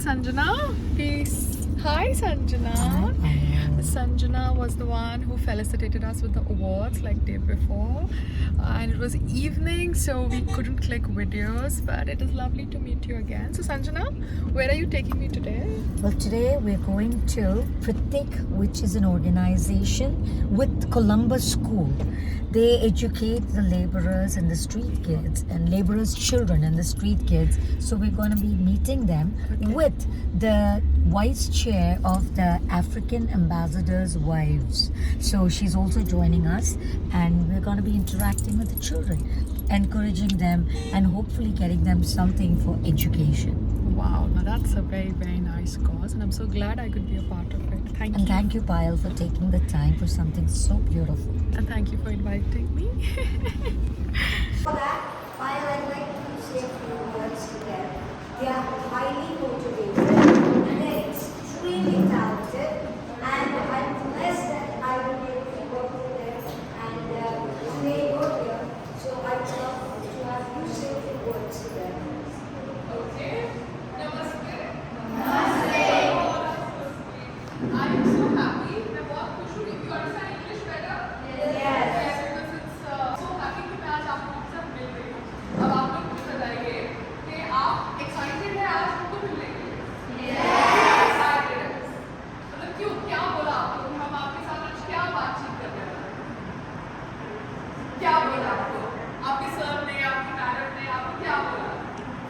Sanjana. Peace. Hi, Sanjana. Sanjana was the one who felicitated us with the awards like day before, and it was evening, so we couldn't click videos. But it is lovely to meet you again. So, Sanjana, where are you taking me today? Well, today we're going to Pratik, which is an organization with Columbus School. They educate the laborers and the street kids and laborers' children and the street kids. So we're going to be meeting them with the vice chair of the African Ambassadors' Wives. So she's also joining us, and we're going to be interacting with the children, encouraging them, and hopefully getting them something for education. Wow, now that's a very, very nice cause, and I'm so glad I could be a part of it. Thank And you. thank you, Payal, for taking the time for something so beautiful. And thank you for inviting me. For that, Payal, I'd like to say a few words to them. They are highly motivated and they're extremely talented. And I'm blessed that I will be able to work with them and they go here. So I'd love to have you say a few words to them. Okay. Namaste. I am so happy. मैं बहुत खुश हूँ. You understand English better? Yes. Because it's so happy कि मैं आज आप लोगों के साथ मिल रही हूँ. अब आप लोग मुझे बताइए कि आप excited हैं आज हमको मिलने के लिए? Yes. Excited. मतलब क्यों? क्या बोला आपको? हम आपके साथ आज क्या बातचीत करने वाले हैं? क्या बोला आपको? आपके सर ने, आपकी मैडम ने आपको क्या बोला?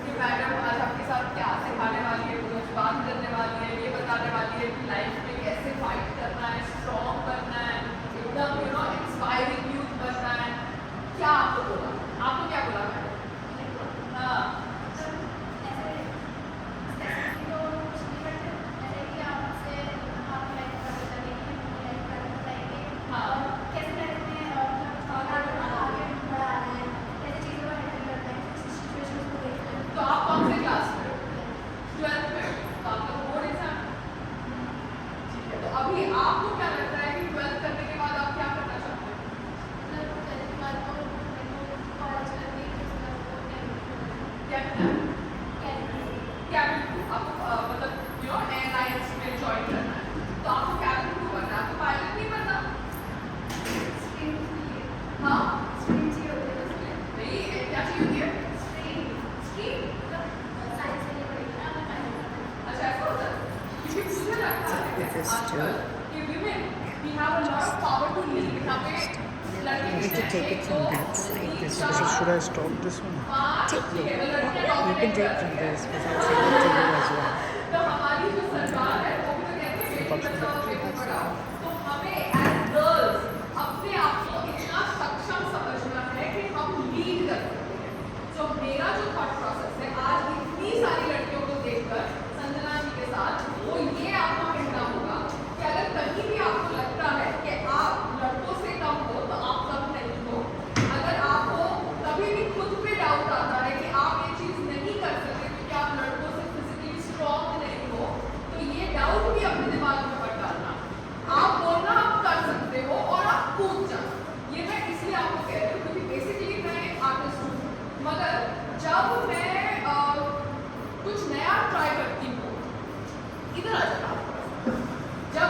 कि मैडम आज आपके साथ क्या सिखाने वाली है, कुछ बात करने वाली है, ये बताने वाली है कि लाइफ में कैसे फाइट करना है, स्ट्रॉन्ग बनना है, एकदम इंस्पायरिंग यूथ बनना है. क्या आपको बोला? आपको क्या बोला मैडम? हाँ. तो आप कौन से क्लास में हो? 12th में हो? तो आप लोग बोर्ड एग्जाम. ठीक है. तो अभी आपको क्या लगता है कि 12th करने के बाद आप क्या करना चाहते हैं? क्या करना है? क्या आपको मतलब एयरलाइंस में ज्वाइन करना है, तो आपको कैबिन क्रू बनना है, आपको पायलट नहीं बनना? हाँ. नहीं, क्या चाहिए होती है? स्ट्रीम. अच्छा, ऐसा होता है. क्योंकि मुझे लगता है आजकल कि women, we have a lot of power to lead. यहाँ पे लड़के need to take it from that side, this way. Should I stop this one? You can take from this, but I'll take it to you as well. तो हमारी जो सरकार है वो भी तो कहते हैं बेटी बचाओ बेटी पढ़ाओ. तो हमें एज गर्ल्स अपने आप को इतना सक्षम समझना है कि हम लीड कर सकते हैं. तो मेरा जो थॉट प्रोसेस है आज इतनी सारी लड़कियों को देखकर संजना जी के साथ, वो ये आपको कहना होगा कि अगर कहीं भी आपको लगता है कि आप लड़कों से कम हो तो आप कम नहीं हो. अगर आपको कभी भी खुद पे डाउट आता है कि आप ये चीज़ नहीं कर सकते क्योंकि आप लड़कों से फिजिकली स्ट्रॉन्ग नहीं हो, तो ये डाउट भी अपने दिमाग में मत डालना. आप बोलना आप कर सकते हो और आप कूद जाना. ये मैं इसलिए आपको कह रही हूँ क्योंकि बेसिकली मैं एक आर्टिस्ट हूँ, मगर जब मैं कुछ नया ट्राई करती हूँ, इधर आ जाना. जब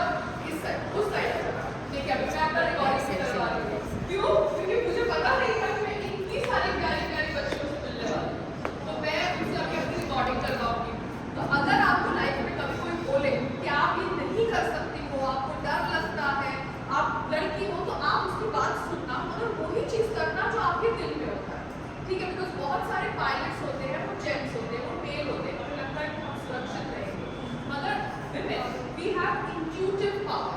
इस साइड उस साइड आ जाना. ठीक है, अभी मैं अपना रिकॉर्डिंग से करवा रही हूँ. क्यों? क्योंकि मुझे पता नहीं था कि मैं इतनी सारी प्यारी प्यारी बच्चियों से मिलने वाली हूँ. तो मैं उनसे अभी अपनी रिकॉर्डिंग करवाऊंगी. तो अगर आपको लाइफ में कभी कोई बोले कि आप ये नहीं कर सकती हो, आपको डर लगता है, आप लड़की हो, तो आप उसकी बात सुनना मगर वही चीज़ करना जो आपके दिल में होता है. ठीक है, बिकॉज बहुत सारे पायलट्स होते हैं, वो जेंट्स होते हैं, वो मेल होते हैं, हमें लगता है कि हम सुरक्षित रहेंगे, मगर women, we have intuitive power.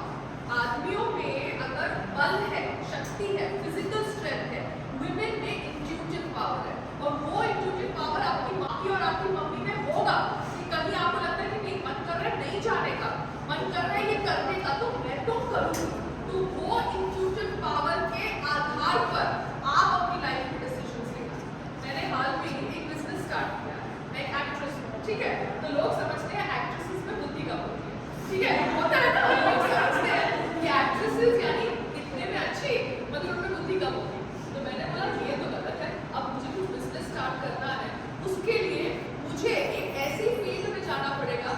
आदमियों में अगर बल है, शक्ति है, फिजिकल स्ट्रेंथ है, women में intuitive power है. और वो intuitive power आपकी माँ की और आपकी मम्मी में होगा कि कहीं आपको लगता है कि नहीं, मन कर रहा है नहीं जाने का, मन कर रहा है ये करने का, तो मैं तो करूँगी. तो वो intuitive power के आधार पर आप अपनी लाइफ में डिसीजंस लेना. मैंने हाल में ही एक बिजनेस स्टार्ट किया. मैं एक एक्ट्रेस हूँ. ठीक है, तो लोग समझते हैं एक्ट्रेसेस में बुद्धि कम होती है. ठीक है, होता है ना, लोग समझते हैं कि एक्ट्रेसेस यानी दिखने में अच्छी मगर उनमें बुद्धि कम होती है. तो मैंने बोला ये तो गलत है. अब मुझे कुछ बिजनेस स्टार्ट करना है, उसके लिए मुझे एक ऐसी फील्ड में जाना पड़ेगा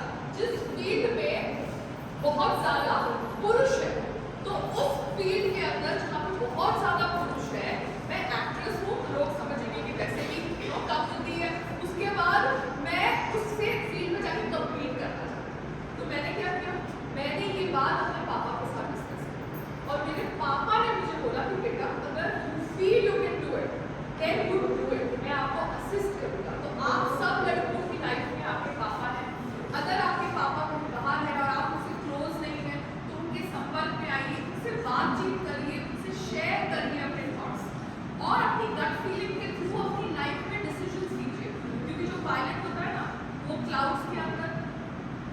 क्लाउड्स के अंदर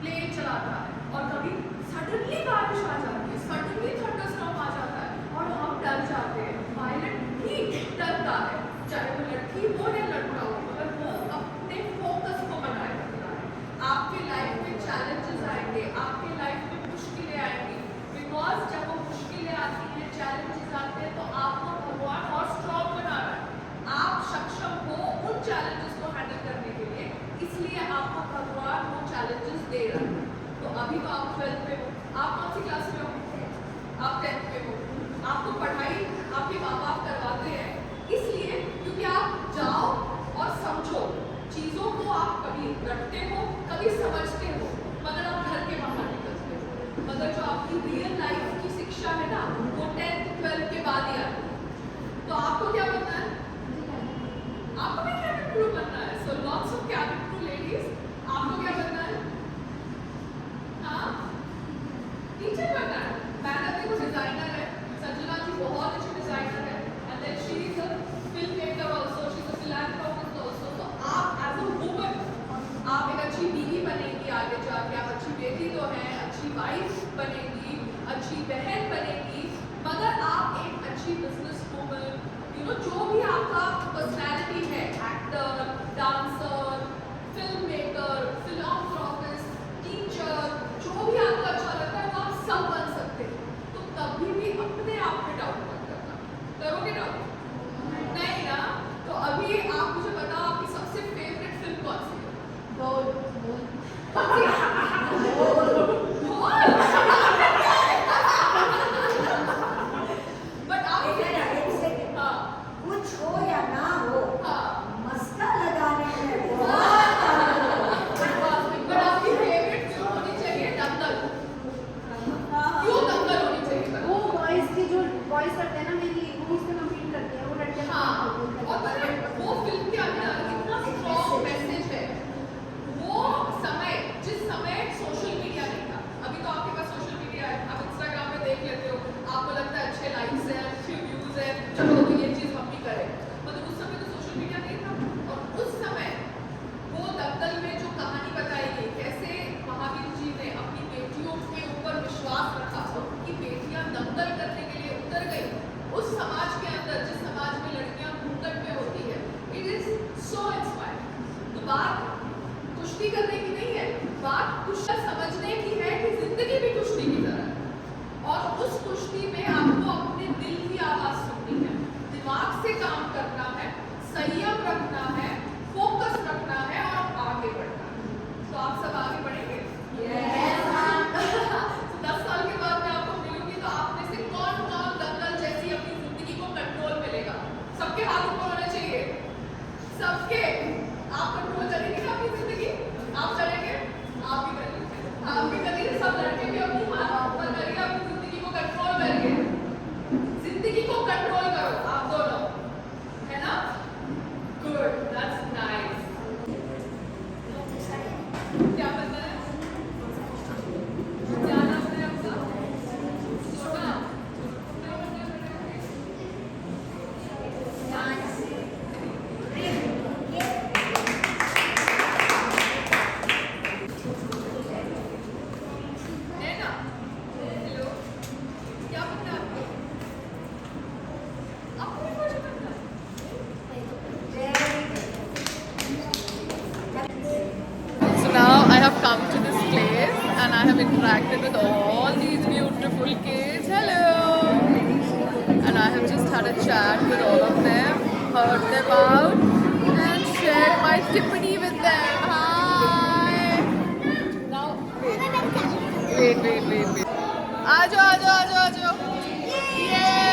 प्लेन चलाता है और कभी सडनली बारिश आ जाती है, सडनली थंडरस्टॉर्म आ जाता है और हम डर जाते हैं। पायलट भी डरता है, चाहे वो लड़की हो या लड़का हो, मगर वो अपने फोकस को बनाए रखता है। आपके लाइफ में चैलेंजेस आएंगे, आपके लाइफ में मुश्किलें आएंगी, बिकॉज जब वो मुश्किलें आती हैं, चैलेंजेस आते हैं, तो आपको भगवान और स्ट्रॉन्ग बना रहा है। आप सक्षम हो उन चैलेंजेस को हैंडल करने के लिए, इसलिए आपको भगवान वो चैलेंजेस दे रहा है। तो अभी तो आप 12th में हो, आप कौन सी क्लास में हो? आप 10th में हो। आपको पढ़ाई आपके माँ बाप करवाते हैं, इसलिए क्योंकि आप जाओ और समझो चीज़ों को। आप कभी रटते हो, कभी समझते हो, मगर आप घर के बाहर निकलते हो। मगर जो आपकी रियल लाइफ की शिक्षा है ना, वो 10th 12th के बाद ही आती है। तो आपको क्या बनना है? आपको भी कैबिन क्रू बनना है। So lots of cabin crew ladies, आपको क्या बनना है? हाँ, टीचर बनना है। मैडम देखो डिजाइनर है, संजना जी बहुत अच्छी डिजाइनर है, and then she is a filmmaker also, she is a philanthropist also. तो आप एज अ वुमन आप एक अच्छी बीवी बनेगी आगे जाके, आप अच्छी बेटी तो हैं, अच्छी वाइफ बनेगी, अच्छी बहन बनेगी, मगर आप एक अच्छी बिजनेस वुमन, यू नो, जो भी आपका पर्सनैलिटी है, actor, dancer, film maker, philanthropist, teacher, जो भी आपको अच्छा लगता है वो आप सब बन सकते हैं। तो कभी भी अपने आप पे डाउट मत करना। करोगे डाउट? नहीं ना? तो अभी आप मुझे बताओ आपकी सबसे फेवरेट फिल्म कौन सी है? ढोल। बट आप हाँ कुछ हो या ना हो, हाँ मस्का लगाने में बट आपकी फेवरेट फिल्म होनी चाहिए दंगल। क्यों दंगल होनी चाहिए? वो बॉयज की जो बॉयज करते हैं ना, मेरी वो उससे कम्पीट करते हैं, वो लड़के हाँ, और पता है वो फिल्म के अंदर इतना स्ट्रॉन्ग मैसेज है। वो समय, जिस समय सोशल मीडिया नहीं था, अभी तो आपके पास सोशल मीडिया है, आप इंस्टाग्राम पे देख लेते हो, आपको लगता है अच्छे लाइक्स हैं, अच्छे व्यूज हैं, चलो तो ये चीज़ हम भी करें। मतलब उस समय तो सोशल मीडिया नहीं था, और उस समय वो दंगल में जो कहानी बताई गई, कैसे महावीर जी ने अपनी बेटियों के ऊपर विश्वास रखा, उनकी बेटियां दंगल करने के लिए उतर गई उस समाज के अंदर, जिस समाज में लड़कियां घूंघट में होती है। It is so inspiring. तो बात कुश्ती करने की नहीं है, बात कुश्ती समझने की है कि जिंदगी भी कुश्ती की तरह है, और उस कुश्ती में आपको अपने दिल की आवाज सुननी है, दिमाग से काम करना है, संयम रखना है, फोकस रखना है और आगे बढ़ना है। तो आप सब आगे बढ़ेंगे? तो 10 साल के बाद मैं आपको मिलूंगी, तो आप में से कौन कौन दंगल जैसी अपनी जिंदगी को कंट्रोल में लेगा? सबके हाथ ऊपर होने चाहिए, सबके। आप कंट्रोल करेंगे ना अपनी जिंदगी? आप करेंगे? आप भी करेंगे, आप भी करेंगे, सब लड़के भी अपनी हाथ ऊपर करिए, अपनी जिंदगी को कंट्रोल करिए। जिंदगी को कंट्रोल करो आप दोनों, है ना? Good, that's nice. क्या बनना है? क्या नाम है आपका? सोना? है ना? हेलो, क्या बनना है आपको? आपको भी कुछ बनना है? So now I have come to this place and I have interacted with all these beautiful kids. Hello! And I have just had a chat with all of them, heard them out and shared my tippity with them. Hi! Now, wait. Aajo! Yay!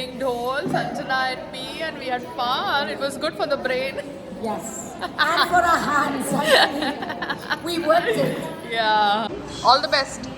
playing dhol, Sanjana and me, and we had fun. It was good for the brain. Yes. And for our hands. We worked it. Yeah. All the best.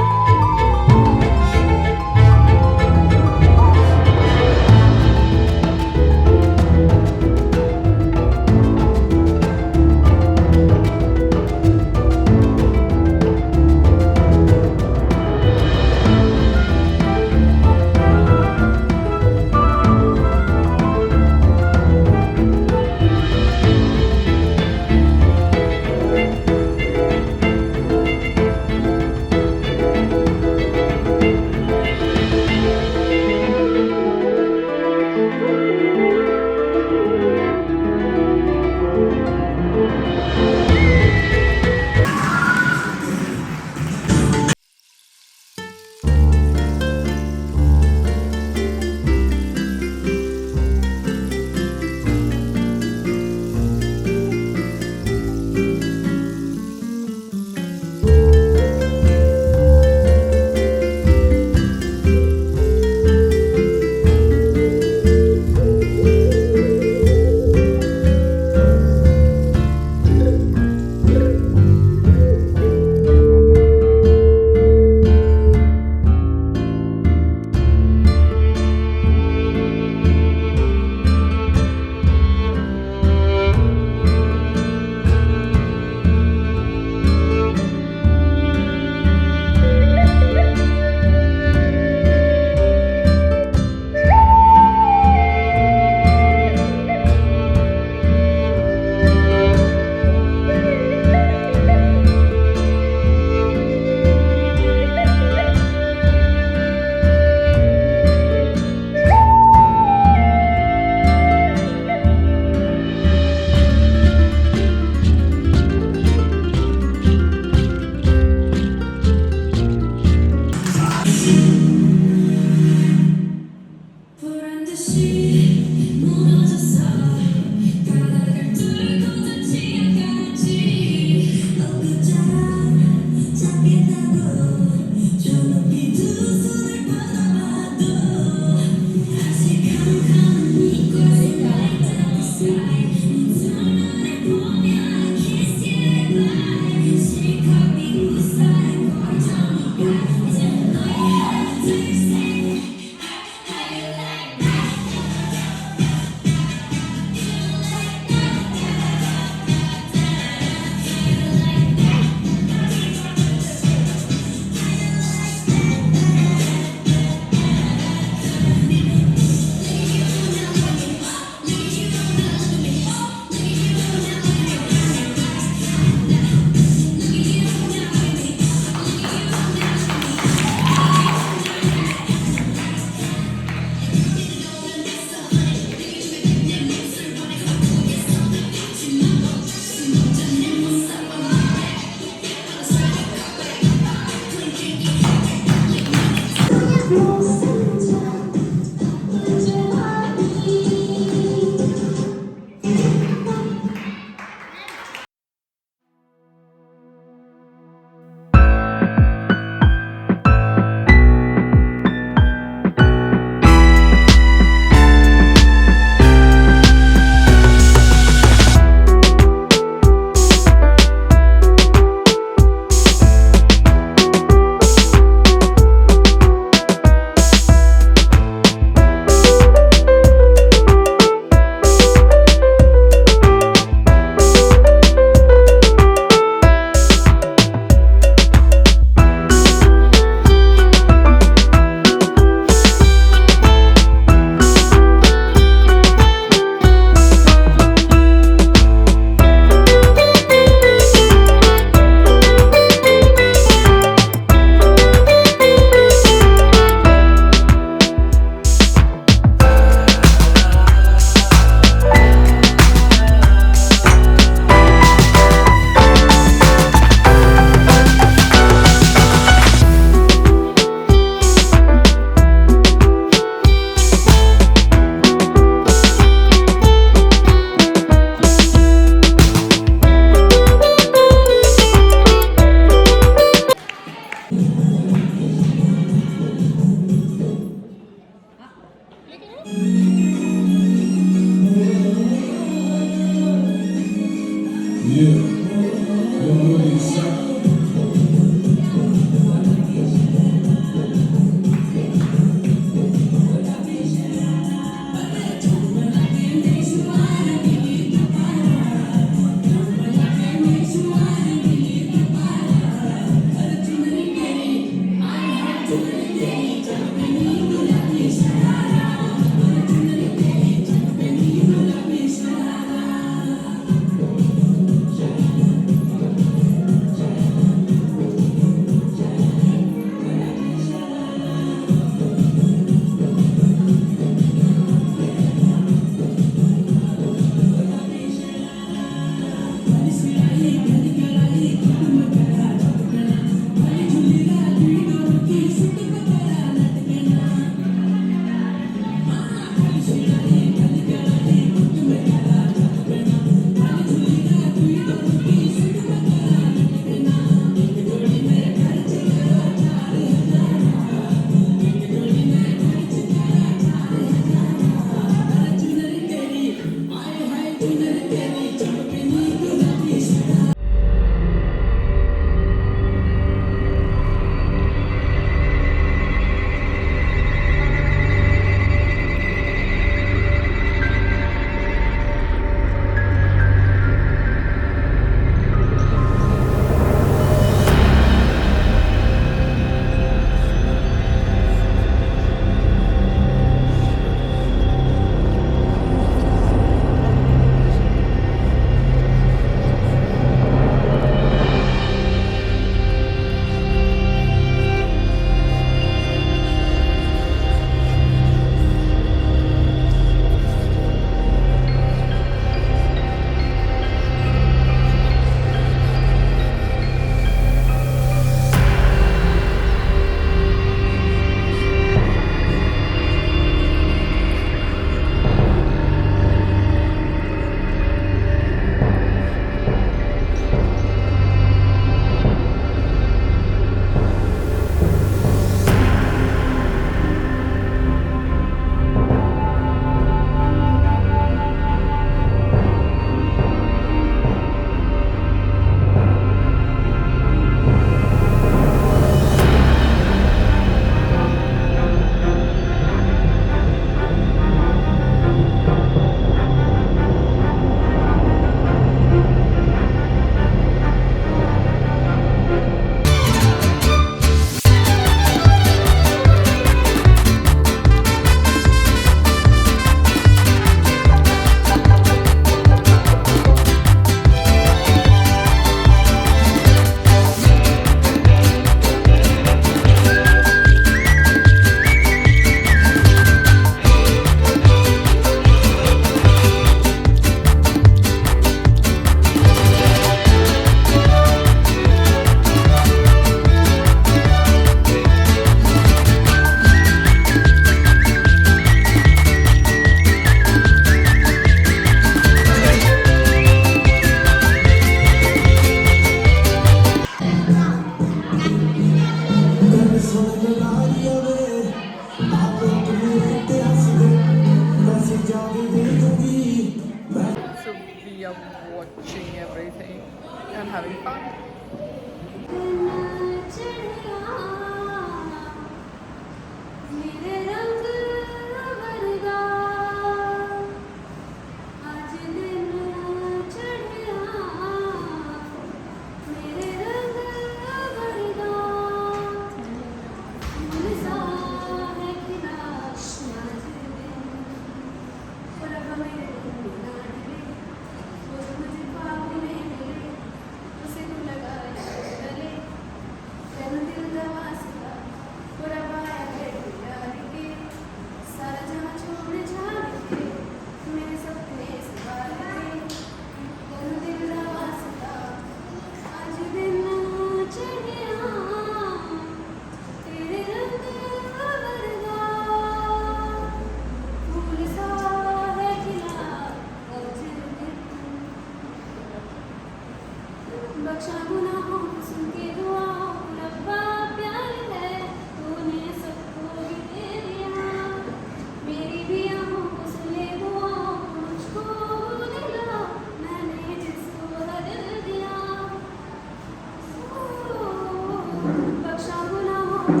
Very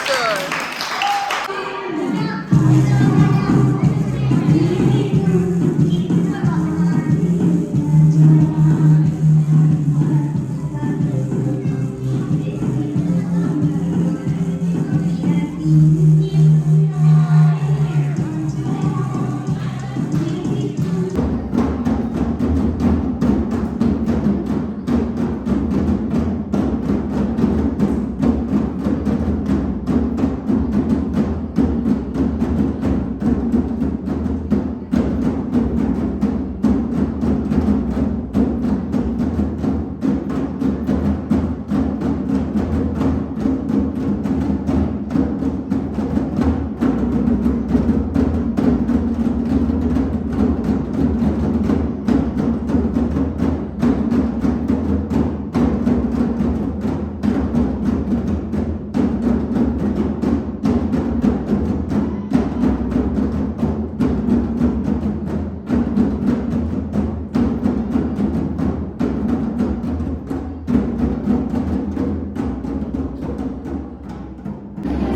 good.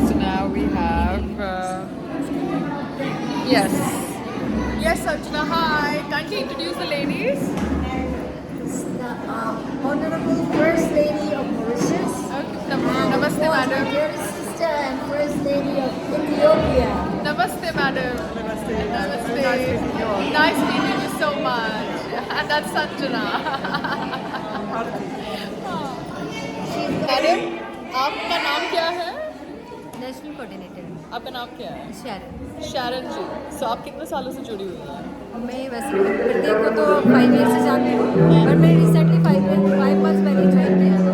So now we have yes, yes, Archana. Hi. Kindly introduce the ladies. The Honorable First Lady of Mauritius. Okay. Namaste, madam. Dearest sister and First Lady of Ethiopia. Namaste, madam. Namaste. Namaste. Nice meeting you so much. And that's Sanjana. Madam, आपका नाम क्या है? National coordinator आपका नाम क्या है? शहर शरण जी. So आप कितने सालों से जुड़ी हुई हैं? मैं वैसे प्रत्येक को तो 5 ईयर से जानती हूँ पर मैं रिसेंटली 5 मंथ्स पहले ज्वाइन किया था.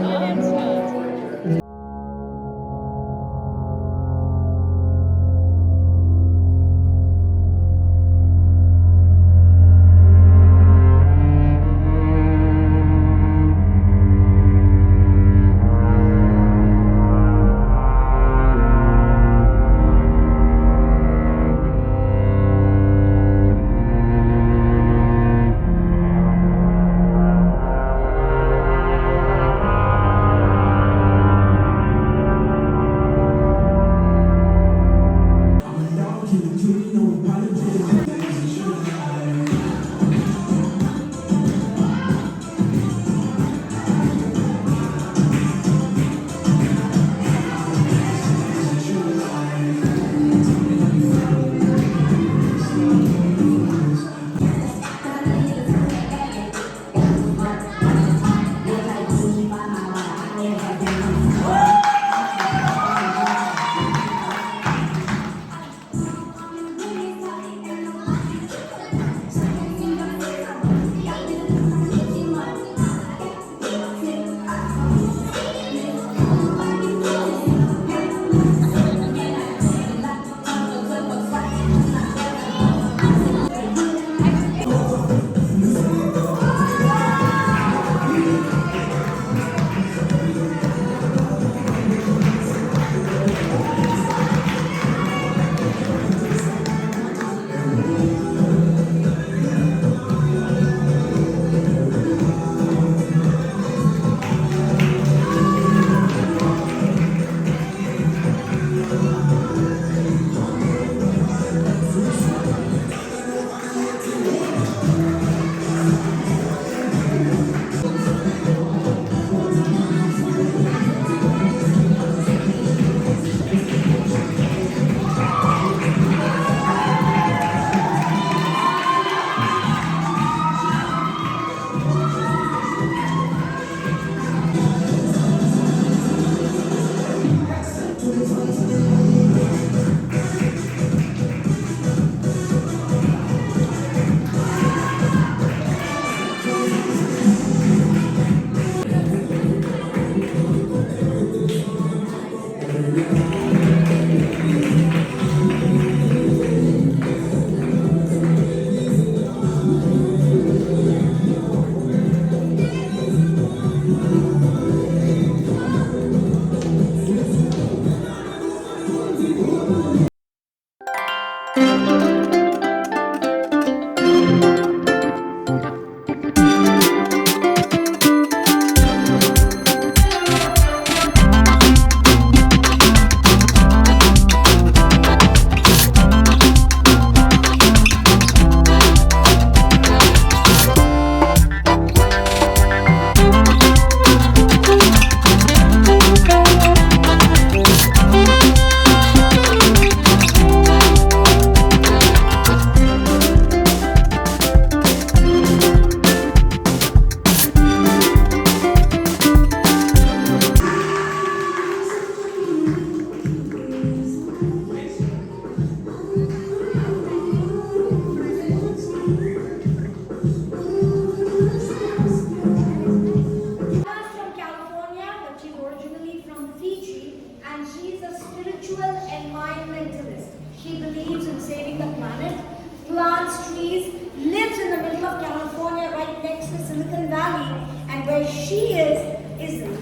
Anna's from California, but she's originally from Fiji, and she's a spiritual environmentalist. She believes in saving the planet, plants trees, lives in the middle of California, right next to Silicon Valley, and where she is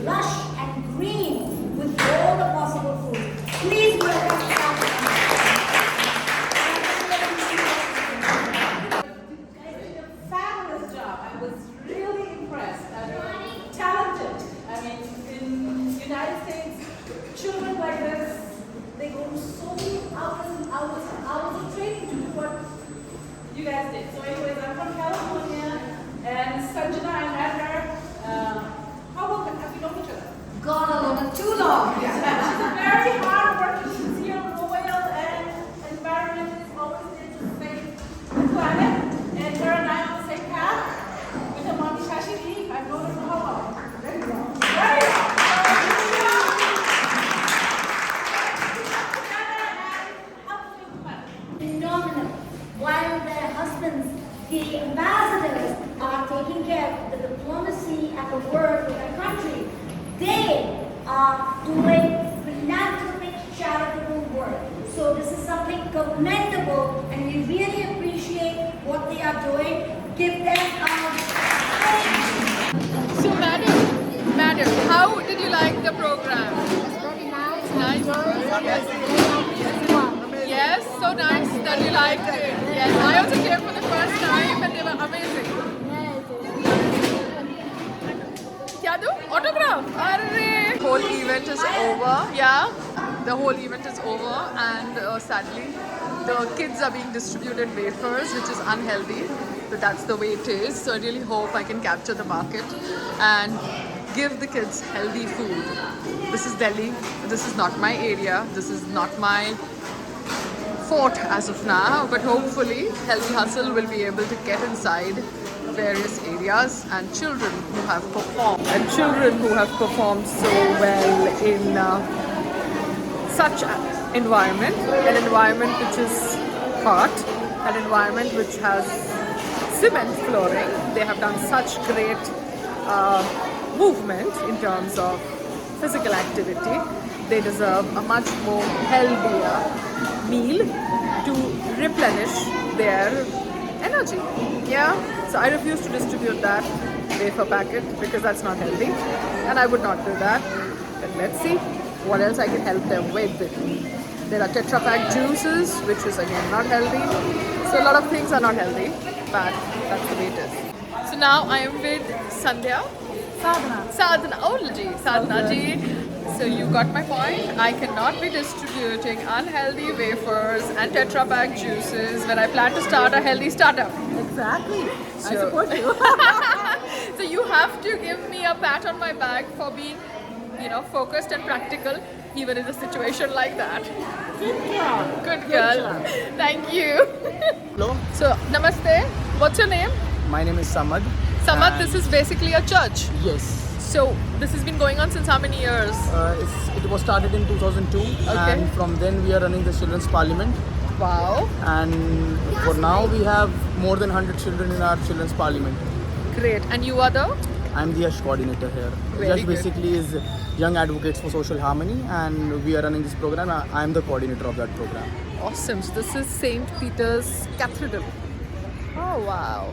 lush and green with all the possible food. Please welcome Anna. Fabulous job. I was really impressed. Talented. I mean, in United States, children like this, they go to so many hours and hours and hours of training to do what you guys did. So anyways, I'm from California, and Sanjana, I met her, how long have you known each other? God alone, too long. She's a very hard-working, sincere, loyal, and environment is always there to save the planet. And her and I on the same path. With her mommy Shashi, I've known her for how long? Very long. Very long. Phenomenal. While their husbands, the ambassadors, are taking care of the diplomacy and the work of their country, they are doing philanthropic charitable work. So this is something commendable, and we really appreciate what they are doing. Give them So, madam, how did you like the program? very nice. Nice. Yes, so nice that you liked it. Yes, I also came for the first time and they were amazing. क्या दूँ? Autograph? अरे! Whole event is over. Yeah, the whole event is over, and sadly, the kids are being distributed wafers, which is unhealthy. But that's the way it is. So I really hope I can capture the market and give the kids healthy food. This is Delhi. This is not my area. This is not my fort as of now. But hopefully, Healthy Hustle will be able to get inside various areas, and children who have performed so well in such an environment which is hot, an environment which has cement flooring. They have done such great movement in terms of physical activity. They deserve a much more healthier meal to replenish their energy. Yeah, so I refuse to distribute that wafer packet because that's not healthy, and I would not do that. But let's see what else I can help them with. There are Tetra Pak juices, which is again not healthy. So a lot of things are not healthy, but that's the way it is. So now I am with Sandhya. Sadhana. Oh, ji. Sadhana ji. So you got my point. I cannot be distributing unhealthy wafers and Tetra Pak juices when I plan to start a healthy startup. Exactly. I Sure. support you. So you have to give me a pat on my back for being, focused and practical even in a situation like that. Good job. Good girl. Thank you. Hello, So namaste. What's your name? my name is Samad. Samad, and this is basically a church. Yes, So this has been going on since how many years? it was started in 2002, and from then we are running the Children's Parliament. Wow. And for now we have more than 100 children in our Children's Parliament. Great. And you are the? I'm the Yash coordinator here. Very Yash good. basically is Young Advocates for Social Harmony, and we are running this program. I am the coordinator of that program. Awesome. So this is St. Peter's Cathedral. Oh wow.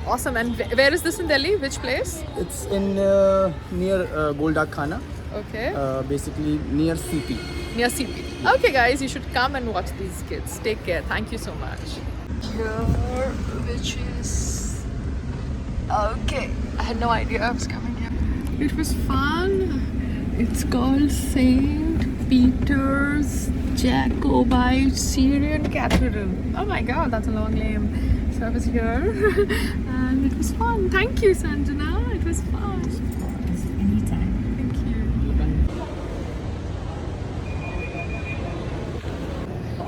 Awesome. And where is this in Delhi? Which place? It's in near Goldak Khana, Okay. basically near CP. Near CP. Okay guys, you should come and watch these kids. Take care. Thank you so much. Here, which is... Okay. I had no idea I was coming here. It was fun. It's called St. Peter's Jacobite Syrian Cathedral. Oh my god, that's a long name. So I was here and it was fun. Thank you, Sanjana. It was fun. Anytime. Thank you.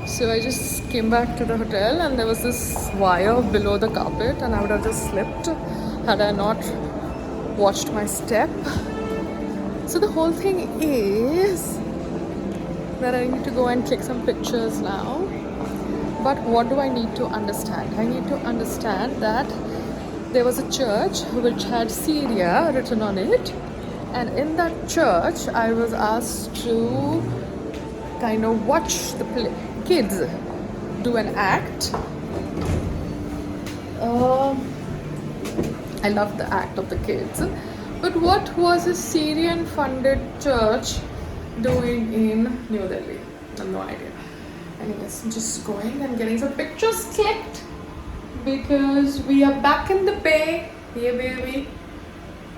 So I just came back to the hotel and there was this wire below the carpet and I would have just slipped had I not watched my step. So the whole thing is that I need to go and click some pictures now. But what do I need to understand? I need to understand that there was a church which had Syria written on it, and in that church I was asked to kind of watch the kids do an act. I love the act of the kids. But what was a Syrian funded church doing in New Delhi? I have no idea. Anyways, I'm just going and getting some pictures clicked because we are back in the bay. Yeah, baby.